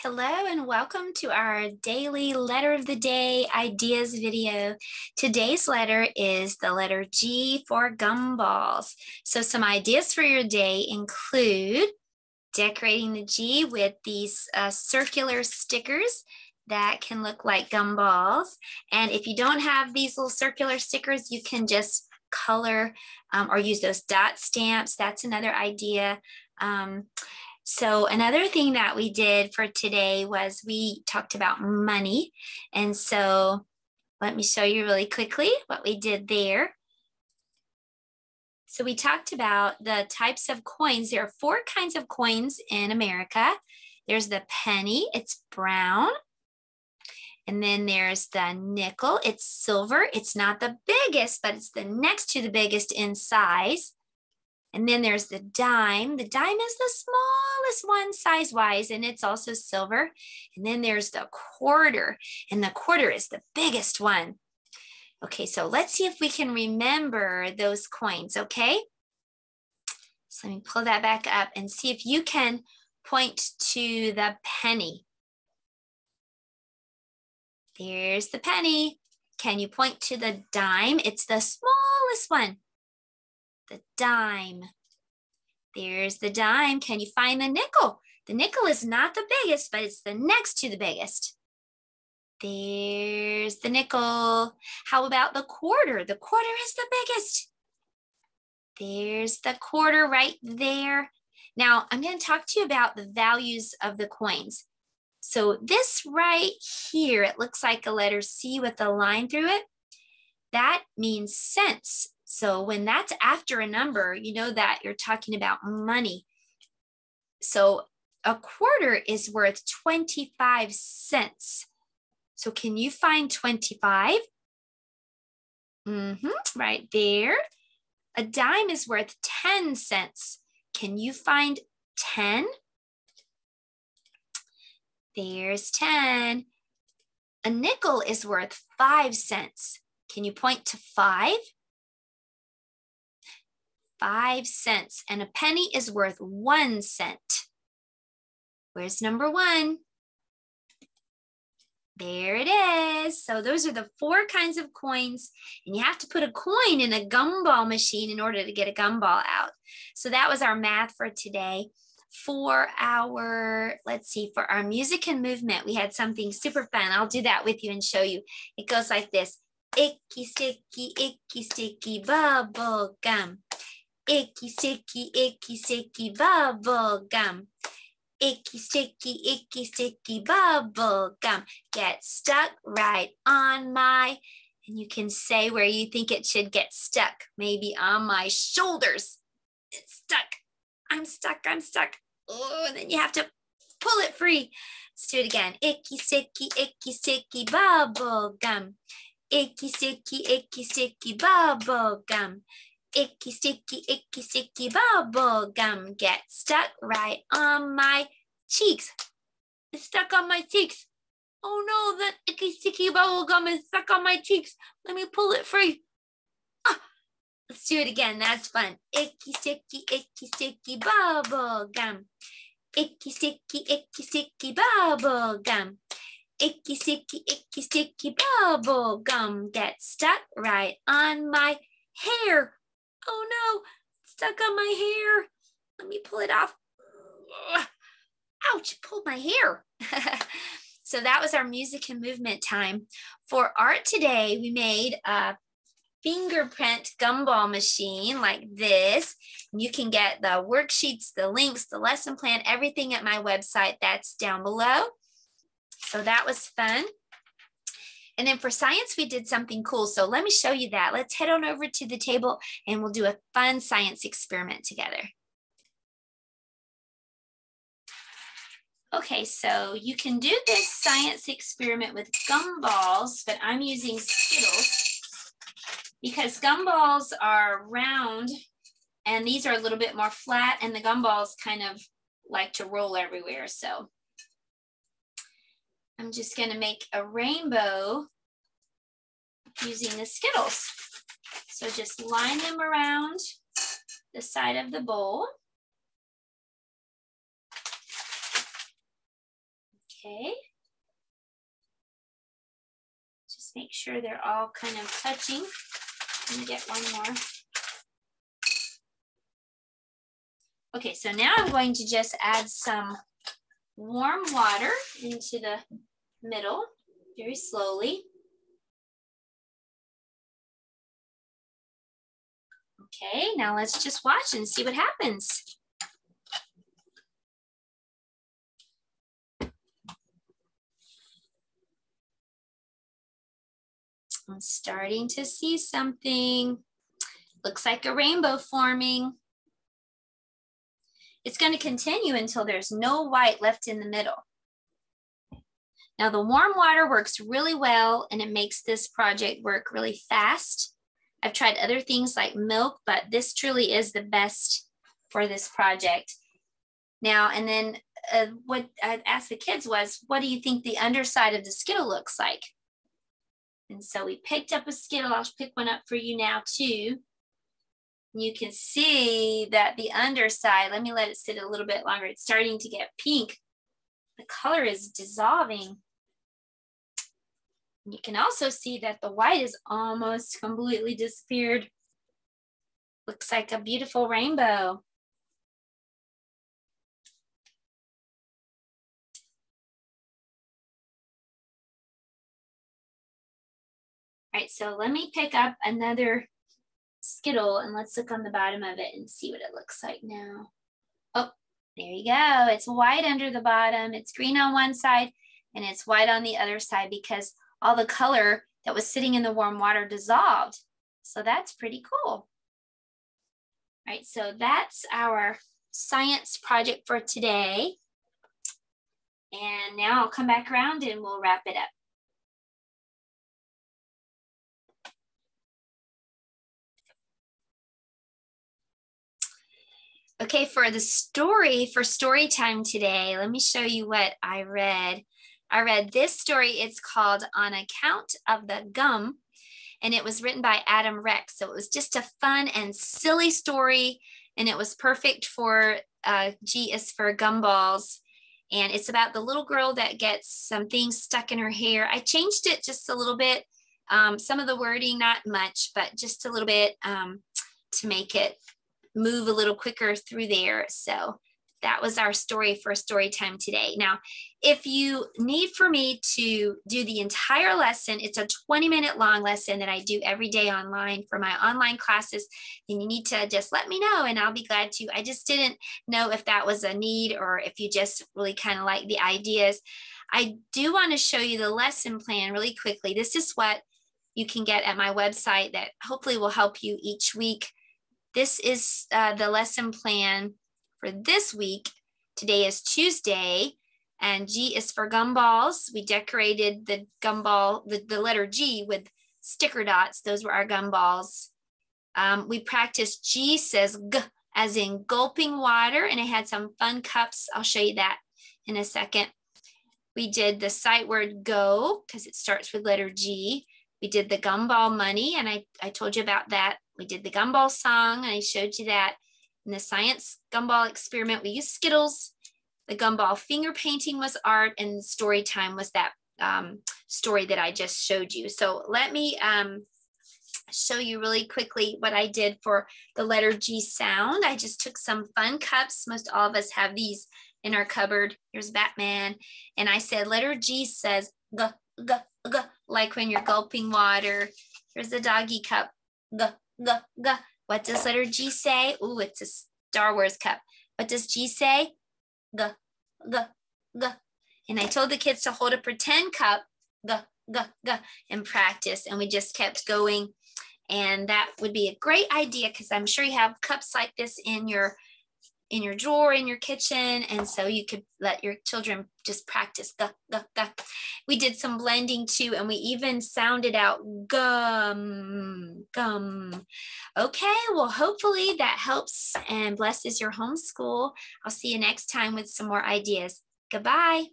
Hello and welcome to our daily letter of the day ideas video. Today's letter is the letter G for gumballs. So some ideas for your day include decorating the G with these circular stickers that can look like gumballs. And if you don't have these little circular stickers, you can just color or use those dot stamps. That's another idea. So another thing that we did for today was we talked about money. And so let me show you really quickly what we did there. So we talked about the types of coins. There are 4 kinds of coins in America. There's the penny, it's brown. And then there's the nickel, it's silver. It's not the biggest, but it's the next to the biggest in size. And then there's the dime. The dime is the smallest one size-wise, and it's also silver. And then there's the quarter, and the quarter is the biggest one. Okay, so let's see if we can remember those coins, okay? So let me pull that back up and see if you can point to the penny. There's the penny. Can you point to the dime? It's the smallest one. The dime. There's the dime. Can you find the nickel? The nickel is not the biggest, but it's the next to the biggest. There's the nickel. How about the quarter? The quarter is the biggest. There's the quarter right there. Now, I'm going to talk to you about the values of the coins. So this right here, it looks like a letter C with a line through it. That means cents. So when that's after a number, you know that you're talking about money. So a quarter is worth 25 cents. So can you find 25? Right there. A dime is worth 10 cents. Can you find 10? There's 10. A nickel is worth 5 cents. Can you point to 5? 5 cents. And a penny is worth 1 cent. Where's number 1? There it is. So those are the 4 kinds of coins. And you have to put a coin in a gumball machine in order to get a gumball out. So that was our math for today. For our, for our music and movement, we had something super fun. I'll do that with you and show you. It goes like this. Icky, sticky, bubble gum. Icky, sticky, bubble gum. Icky, sticky, bubble gum. Get stuck right on my, and you can say where you think it should get stuck. Maybe on my shoulders. It's stuck. I'm stuck. Oh, and then you have to pull it free. Let's do it again. Icky, sticky, bubble gum. Icky, sticky, bubble gum. Icky, sticky, bubble gum. Get stuck right on my cheeks. It's stuck on my cheeks. Oh no, that icky, sticky bubble gum is stuck on my cheeks. Let me pull it free. Let's do it again. That's fun. Icky, sticky, bubble gum. Icky, sticky, bubble gum. Icky, sticky, bubble gum. Get stuck right on my hair. Oh no, it's stuck on my hair. Let me pull it off. Ouch, pulled my hair. So that was our music and movement time. For art today, we made a fingerprint gumball machine like this. You can get the worksheets, the links, the lesson plan, everything at my website. That's down below. So that was fun. And then for science, we did something cool. So let me show you that. Let's head on over to the table and we'll do a fun science experiment together. Okay, so you can do this science experiment with gumballs, but I'm using Skittles because gumballs are round and these are a little bit more flat and the gumballs kind of like to roll everywhere. So I'm just going to make a rainbow using the Skittles. So just line them around the side of the bowl. Okay. Just make sure they're all kind of touching. Let me get one more. Okay, so now I'm going to just add some warm water into the middle very slowly. Okay, now let's just watch and see what happens. I'm starting to see something. Looks like a rainbow forming. It's going to continue until there's no white left in the middle. Now the warm water works really well and it makes this project work really fast. I've tried other things like milk, but this truly is the best for this project. Now, and then what I asked the kids was, what do you think the underside of the Skittle looks like? And so we picked up a Skittle. I'll pick one up for you now too. You can see that the underside, let me let it sit a little bit longer. It's starting to get pink. The color is dissolving. You can also see that the white is almost completely disappeared. Looks like a beautiful rainbow. All right, so let me pick up another Skittle and let's look on the bottom of it and see what it looks like now. Oh, there you go. It's white under the bottom. It's green on one side and it's white on the other side because all the color that was sitting in the warm water dissolved. So that's pretty cool. All right, so that's our science project for today. And now I'll come back around and we'll wrap it up. Okay, for the story, for story time today, let me show you what I read. I read this story. It's called On Account of the Gum, and it was written by Adam Rex. So it was just a fun and silly story, and it was perfect for G is for Gumballs. And it's about the little girl that gets some things stuck in her hair. I changed it just a little bit. Some of the wording, not much, but just a little bit to make it move a little quicker through there. So that was our story for story time today. Now, if you need for me to do the entire lesson, it's a 20-minute long lesson that I do every day online for my online classes, then you need to just let me know and I'll be glad to. I just didn't know if that was a need or if you just really kind of like the ideas. I do want to show you the lesson plan really quickly. This is what you can get at my website that hopefully will help you each week. This is the lesson plan for this week. Today is Tuesday, and G is for Gumballs. We decorated the gumball, the letter G with sticker dots. Those were our Gumballs. We practiced G says G as in gulping water, and it had some fun cups. I'll show you that in a second. We did the sight word go because it starts with letter G. We did the Gumball money, and I told you about that. We did the Gumball song, and I showed you that. In the science Gumball experiment, we used Skittles. The Gumball finger painting was art, and story time was that story that I just showed you. So let me show you really quickly what I did for the letter G sound. I just took some fun cups. Most all of us have these in our cupboard. Here's Batman. And I said letter G says G, G, G, like when you're gulping water. Here's the doggy cup. G, G, G. What does letter G say? Ooh, it's a Star Wars cup. What does G say? G, G, G. And I told the kids to hold a pretend cup, G, G, G, and practice. And we just kept going. And that would be a great idea because I'm sure you have cups like this in your drawer in your kitchen, and so you could let your children just practice G, G, G. We did some blending too, and we even sounded out gum, gum. Okay, well, hopefully that helps and blesses your homeschool. I'll see you next time with some more ideas. Goodbye.